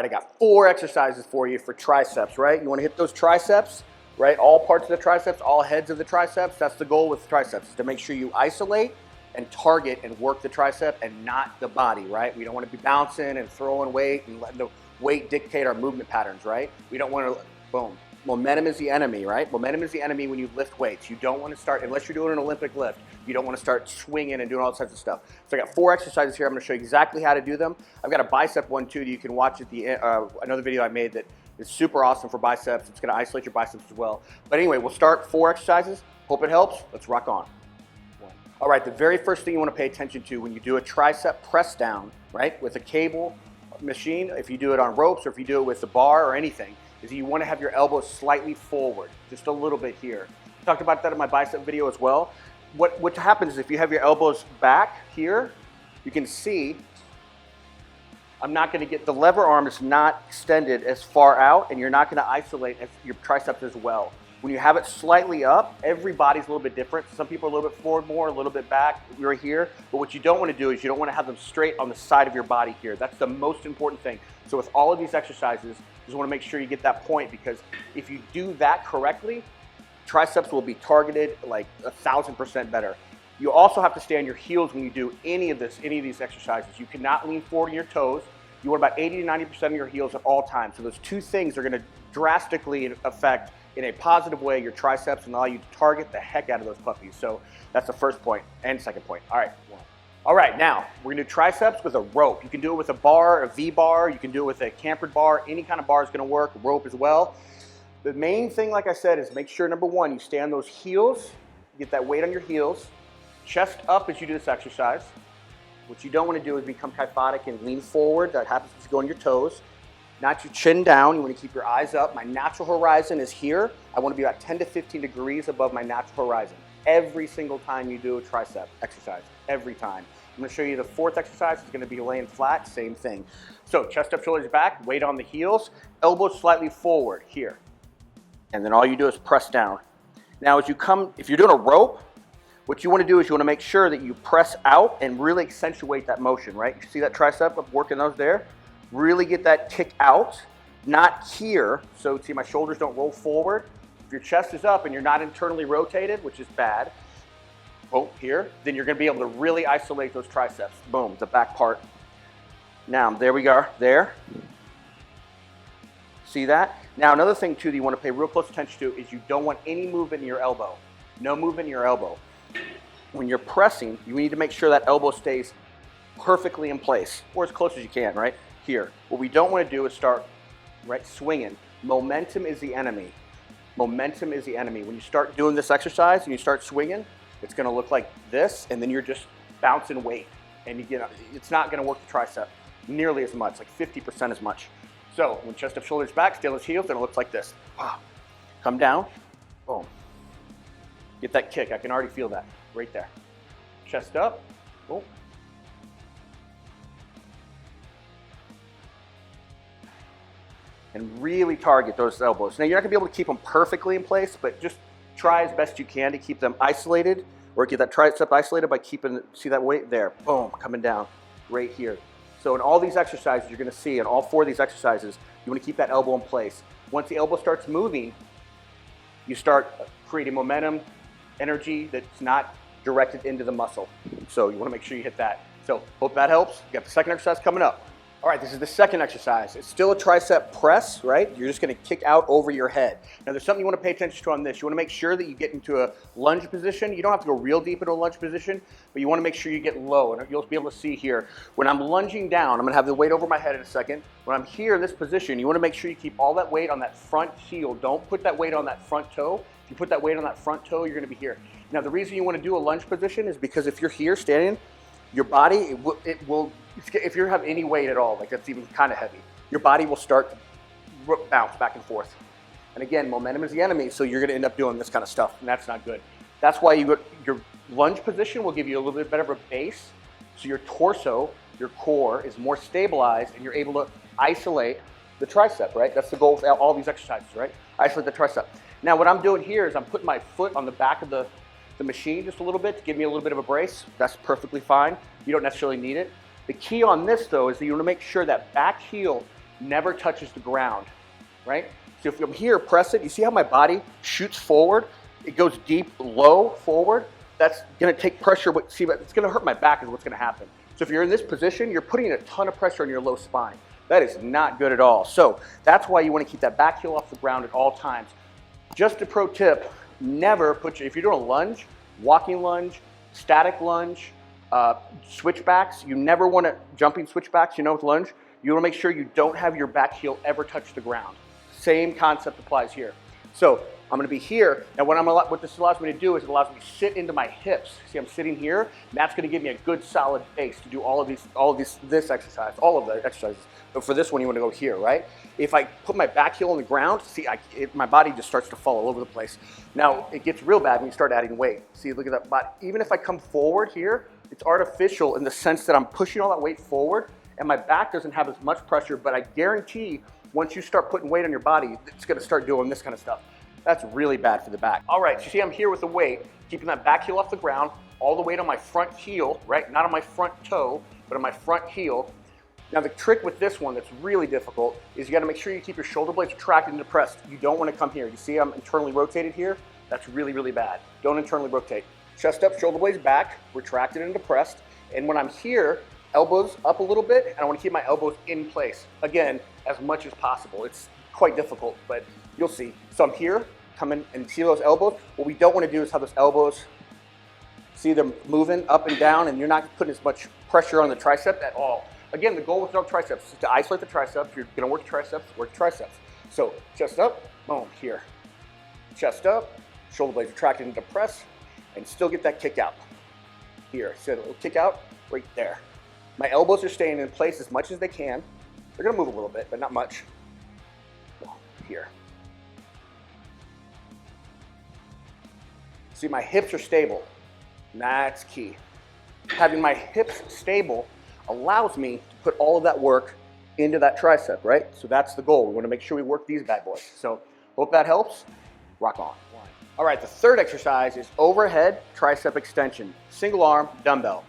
right, I got 4 exercises for you for triceps, right? You want to hit those triceps, right? All parts of the triceps, all heads of the triceps. That's the goal with triceps, is to make sure you isolate and target and work the tricep and not the body, right? We don't want to be bouncing and throwing weight and letting the weight dictate our movement patterns, right? We don't want to, boom. Momentum is the enemy, right? Momentum is the enemy when you lift weights. You don't want to start, unless you're doing an Olympic lift, you don't want to start swinging and doing all sorts of stuff. So I got 4 exercises here. I'm going to show you exactly how to do them. I've got a bicep one too that you can watch at the another video I made that is super awesome for biceps. It's going to isolate your biceps as well. But anyway, we'll start 4 exercises. Hope it helps. Let's rock on. All right, the very first thing you want to pay attention to when you do a tricep press down, right, with a cable machine, if you do it on ropes or if you do it with a bar or anything, is you want to have your elbows slightly forward, just a little bit here. I talked about that in my bicep video as well. What happens is if you have your elbows back here, you can see I'm not going to get, the lever arm is not extended as far out, and you're not going to isolate your triceps as well. When you have it slightly up, every body's a little bit different. Some people are a little bit forward more, a little bit back, right here. But what you don't want to do is you don't want to have them straight on the side of your body here. That's the most important thing. So with all of these exercises, you just want to make sure you get that point, because if you do that correctly, triceps will be targeted like 1,000% better. You also have to stay on your heels when you do any of these exercises. You cannot lean forward on your toes. You want about 80 to 90% of your heels at all times. So those 2 things are going to drastically affect, in a positive way, your triceps and allow you to target the heck out of those puppies. So that's the first point and second point. All right. All right, now we're gonna do triceps with a rope. You can do it with a bar, a V-bar, you can do it with a cambered bar, any kind of bar is gonna work, rope as well. The main thing, like I said, is make sure, number 1, you stay on those heels, get that weight on your heels, chest up as you do this exercise. What you don't wanna do is become kyphotic and lean forward. That happens if you go on your toes. Not your chin down, you want to keep your eyes up. My natural horizon is here. I want to be about 10 to 15 degrees above my natural horizon. Every single time you do a tricep exercise, every time. I'm going to show you the 4th exercise. It's going to be laying flat, same thing. So chest up, shoulders back, weight on the heels, elbows slightly forward here. And then all you do is press down. Now as you come, if you're doing a rope, what you want to do is you want to make sure that you press out and really accentuate that motion, right? You see that tricep, I'm working those there? Really get that kick out, not here. So see, my shoulders don't roll forward. If your chest is up and you're not internally rotated, which is bad, boom, here, then you're gonna be able to really isolate those triceps. Boom, the back part. Now, there we go, there. See that? Now, another thing too that you wanna pay real close attention to is you don't want any movement in your elbow. No movement in your elbow. When you're pressing, you need to make sure that elbow stays perfectly in place, or as close as you can, right? Here. What we don't want to do is start, right, swinging. Momentum is the enemy. Momentum is the enemy. When you start doing this exercise and you start swinging, it's going to look like this, and then you're just bouncing weight. And you get, it's not going to work the tricep nearly as much, like 50% as much. So when chest up, shoulders back, stay on his heels, then it looks like this. Come down, boom. Get that kick. I can already feel that right there. Chest up, boom. And really target those elbows. Now, you're not gonna be able to keep them perfectly in place, but just try as best you can to keep them isolated, or get that tricep isolated by keeping, see that weight there, boom, coming down right here. So in all these exercises, you're gonna see in all 4 of these exercises, you wanna keep that elbow in place. Once the elbow starts moving, you start creating momentum, energy that's not directed into the muscle. So you wanna make sure you hit that. So hope that helps. You got the second exercise coming up. All right, this is the second exercise. It's still a tricep press, right? You're just gonna kick out over your head. Now there's something you wanna pay attention to on this. You wanna make sure that you get into a lunge position. You don't have to go real deep into a lunge position, but you wanna make sure you get low. And you'll be able to see here, when I'm lunging down, I'm gonna have the weight over my head in a second. When I'm here in this position, you wanna make sure you keep all that weight on that front heel. Don't put that weight on that front toe. If you put that weight on that front toe, you're gonna be here. Now the reason you wanna do a lunge position is because if you're here standing, your body, it will, if you have any weight at all, like that's even kind of heavy, your body will start to bounce back and forth. And again, momentum is the enemy, so you're gonna end up doing this kind of stuff, and that's not good. That's why your lunge position will give you a little bit better of a base, so your torso, your core is more stabilized, and you're able to isolate the tricep, right? That's the goal of all these exercises, right? Isolate the tricep. Now what I'm doing here is I'm putting my foot on the back of the machine just a little bit to give me a little bit of a brace. That's perfectly fine. You don't necessarily need it. The key on this though is that you want to make sure that back heel never touches the ground, right? So if I'm here, press it, you see how my body shoots forward? It goes deep, low, forward. That's gonna take pressure, but see, it's gonna hurt my back is what's gonna happen. So if you're in this position, you're putting a ton of pressure on your low spine. That is not good at all. So that's why you wanna keep that back heel off the ground at all times. Just a pro tip, never put if you're doing a lunge, walking lunge, static lunge, switchbacks, you never wanna, jumping switchbacks, you know, with lunge, you wanna make sure you don't have your back heel ever touch the ground. Same concept applies here. So I'm gonna be here, and what this allows me to do is it allows me to sit into my hips. See, I'm sitting here, and that's gonna give me a good solid base to do all of this exercise, all of the exercises. But for this one, you wanna go here, right? If I put my back heel on the ground, see, my body just starts to fall all over the place. Now, it gets real bad when you start adding weight. See, look at that body. Even if I come forward here, it's artificial in the sense that I'm pushing all that weight forward, and my back doesn't have as much pressure, but I guarantee once you start putting weight on your body, it's gonna start doing this kind of stuff. That's really bad for the back. All right, so you see I'm here with the weight, keeping that back heel off the ground, all the weight on my front heel, right? Not on my front toe, but on my front heel. Now the trick with this one that's really difficult is you gotta make sure you keep your shoulder blades retracted and depressed. You don't wanna come here. You see I'm internally rotated here? That's really, really bad. Don't internally rotate. Chest up, shoulder blades back, retracted and depressed. And when I'm here, elbows up a little bit, and I wanna keep my elbows in place. Again, as much as possible. It's quite difficult, but you'll see. So I'm here, come in and see those elbows. What we don't want to do is have those elbows, see them moving up and down, and you're not putting as much pressure on the tricep at all. Again, the goal with no triceps is to isolate the triceps. You're going to work triceps, work triceps. So chest up, boom, here. Chest up, shoulder blades retracted into press, and still get that kick out. Here, so a little kick out right there. My elbows are staying in place as much as they can. They're going to move a little bit, but not much. Here. See, my hips are stable. That's key. Having my hips stable allows me to put all of that work into that tricep, right? So that's the goal. We want to make sure we work these bad boys. So hope that helps. Rock on. All right, the third exercise is overhead tricep extension. Single arm dumbbell.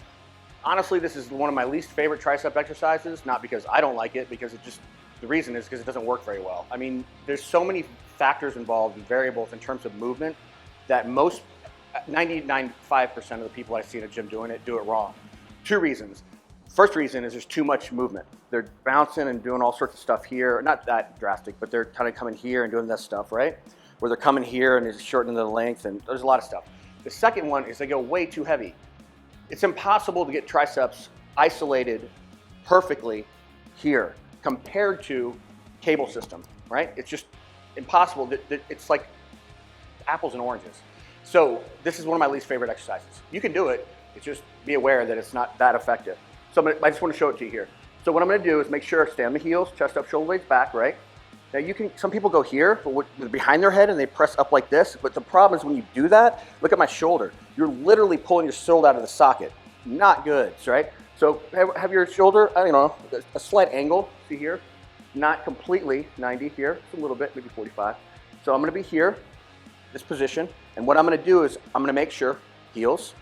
Honestly, this is one of my least favorite tricep exercises, not because I don't like it, because the reason is because it doesn't work very well. I mean, there's so many factors involved and variables in terms of movement that 95% of the people I see in a gym doing it do it wrong. Two reasons. First reason is there's too much movement. They're bouncing and doing all sorts of stuff here. Not that drastic, but they're kind of coming here and doing this stuff, right? Where they're coming here and it's shortening the length, and there's a lot of stuff. The second one is they go way too heavy. It's impossible to get triceps isolated perfectly here compared to cable system, right? It's just impossible. It's like apples and oranges. So this is one of my least favorite exercises. You can do it, it's just be aware that it's not that effective. So I just want to show it to you here. So what I'm going to do is make sure I stay on the heels, chest up, shoulder blades back, right? Now some people go here, but they're behind their head and they press up like this. But the problem is when you do that, look at my shoulder. You're literally pulling your shoulder out of the socket. Not good, right? So have your shoulder, I don't know, a slight angle, see here? Not completely 90 here, just a little bit, maybe 45. So I'm gonna be here, this position, and what I'm gonna do is I'm gonna make sure heels,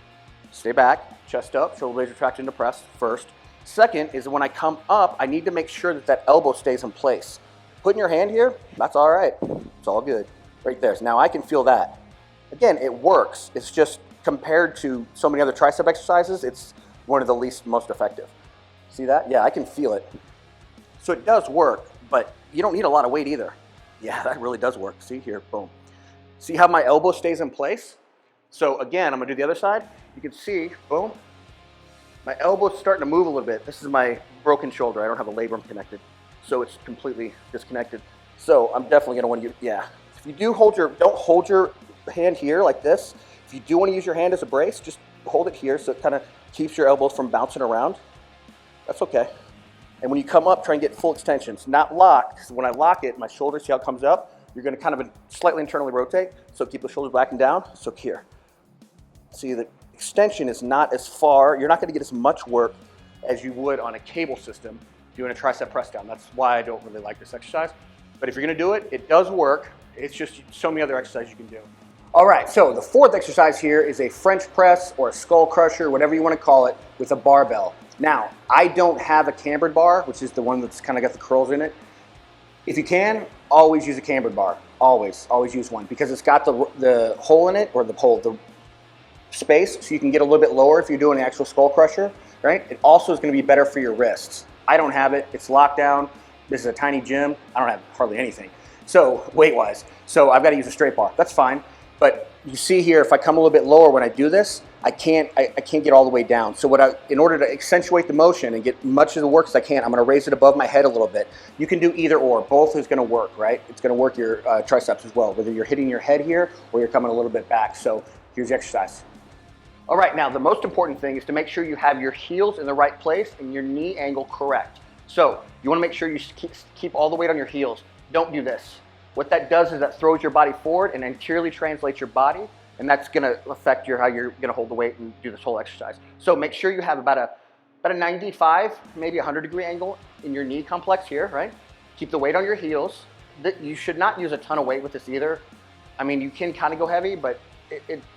stay back, chest up, shoulder blades retracted into press first. Second is when I come up, I need to make sure that elbow stays in place. Putting your hand here, that's all right. It's all good, right there. So now I can feel that. Again, it works. It's just compared to so many other tricep exercises, it's one of the most effective. See that? Yeah, I can feel it. So it does work, but you don't need a lot of weight either. Yeah, that really does work. See here, boom. See how my elbow stays in place? So again, I'm gonna do the other side. You can see, boom. My elbow's starting to move a little bit. This is my broken shoulder. I don't have a labrum connected, so it's completely disconnected. So I'm definitely gonna want to use, yeah. If you do don't hold your hand here like this. If you do want to use your hand as a brace, just hold it here so it kind of keeps your elbows from bouncing around. That's okay. And when you come up, try and get full extensions, not locked, because when I lock it, my shoulder, see how it comes up? You're going to kind of slightly internally rotate, so keep the shoulders back and down. So here. See, the extension is not as far. You're not going to get as much work as you would on a cable system doing a tricep press down. That's why I don't really like this exercise. But if you're going to do it, it does work. It's just so many other exercises you can do. All right, so the fourth exercise here is a French press or a skull crusher, whatever you want to call it, with a barbell. Now, I don't have a cambered bar, which is the one that's kind of got the curls in it. If you can, always use a cambered bar. Always use one because it's got the hole in it, or the space, so you can get a little bit lower if you're doing an actual skull crusher, right? It also is going to be better for your wrists. I don't have it. It's locked down. This is a tiny gym. I don't have hardly anything. So weight-wise, so I've got to use a straight bar. That's fine. But you see here, if I come a little bit lower when I do this, I can't get all the way down. So in order to accentuate the motion and get much of the work as I can, I'm going to raise it above my head a little bit. You can do either or. Both is going to work, right? It's going to work your triceps as well, whether you're hitting your head here or you're coming a little bit back. So here's the exercise. All right, now the most important thing is to make sure you have your heels in the right place and your knee angle correct. So you want to make sure you keep all the weight on your heels. Don't do this. What that does is that throws your body forward and anteriorly translates your body, and that's going to affect how you're going to hold the weight and do this whole exercise. So make sure you have about a 95, maybe 100-degree angle in your knee complex here, right? Keep the weight on your heels. You should not use a ton of weight with this either. I mean, you can kind of go heavy, but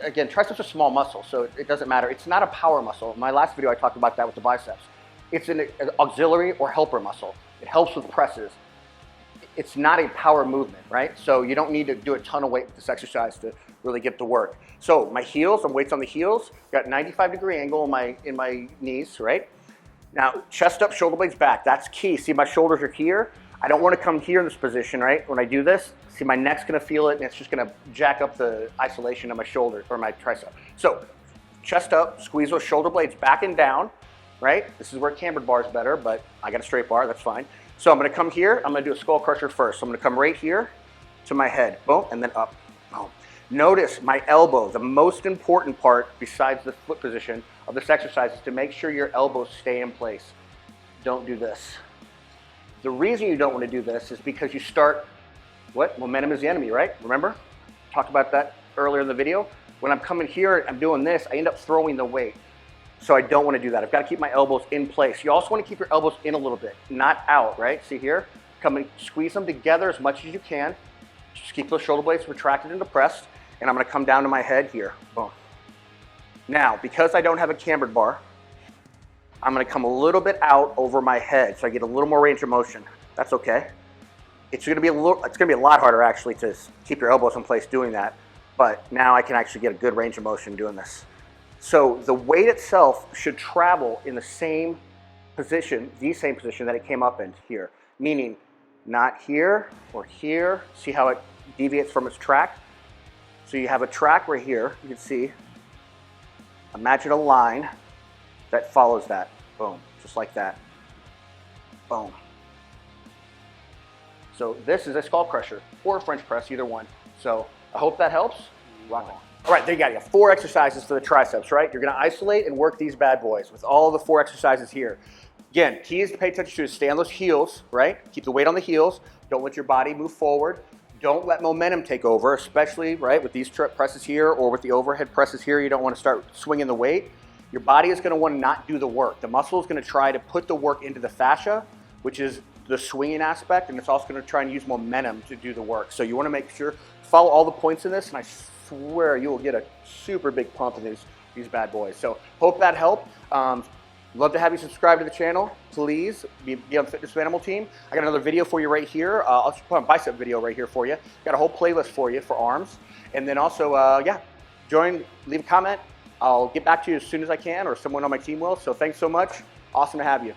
again, triceps are small muscle, so it doesn't matter. It's not a power muscle. In my last video, I talked about that with the biceps. It's an auxiliary or helper muscle. It helps with presses. It's not a power movement, right? So you don't need to do a ton of weight with this exercise to really get to work. So my heels, weights on the heels, got 95-degree angle in my knees, right? Now, chest up, shoulder blades back. That's key. See, my shoulders are here. I don't want to come here in this position, right? When I do this, see, my neck's going to feel it, and it's just going to jack up the isolation of my shoulder or my tricep. So chest up, squeeze those shoulder blades back and down, right? This is where cambered bar is better, but I got a straight bar, that's fine. So I'm going to come here, I'm going to do a skull crusher first. So I'm going to come right here to my head, boom, and then up, boom. Notice my elbow, the most important part besides the foot position of this exercise is to make sure your elbows stay in place. Don't do this. The reason you don't want to do this is because you start, momentum is the enemy, right? Remember? Talked about that earlier in the video. When I'm coming here, I'm doing this, I end up throwing the weight. So I don't want to do that. I've got to keep my elbows in place. You also want to keep your elbows in a little bit, not out, right? See here? Come and squeeze them together as much as you can. Just keep those shoulder blades retracted and depressed. And I'm going to come down to my head here. Boom. Now, because I don't have a cambered bar, I'm going to come a little bit out over my head so I get a little more range of motion. That's okay. It's going to be a lot harder actually to keep your elbows in place doing that. But now I can actually get a good range of motion doing this. So the weight itself should travel in the same position that it came up in here, meaning not here or here. See how it deviates from its track? So you have a track right here, you can see. Imagine a line that follows that. Boom, just like that. Boom. So this is a skull crusher or a French press, either one. So I hope that helps. Rock on. All right, there you go. You have 4 exercises for the triceps, right? You're gonna isolate and work these bad boys with all the 4 exercises here. Again, key is to pay attention to is stay on those heels, right? Keep the weight on the heels. Don't let your body move forward. Don't let momentum take over, especially, right, with these presses here or with the overhead presses here. You don't want to start swinging the weight. Your body is gonna want to not do the work. The muscle is gonna try to put the work into the fascia, which is the swinging aspect, and it's also gonna try and use momentum to do the work. So you wanna make sure, follow all the points in this, and I swear you will get a super big pump in these bad boys. So hope that helped. Love to have you subscribe to the channel. Please be on the Fitness Animal team. I got another video for you right here. I'll just put a bicep video right here for you. Got a whole playlist for you for arms. And then also, join, leave a comment. I'll get back to you as soon as I can, or someone on my team will. So thanks so much. Awesome to have you.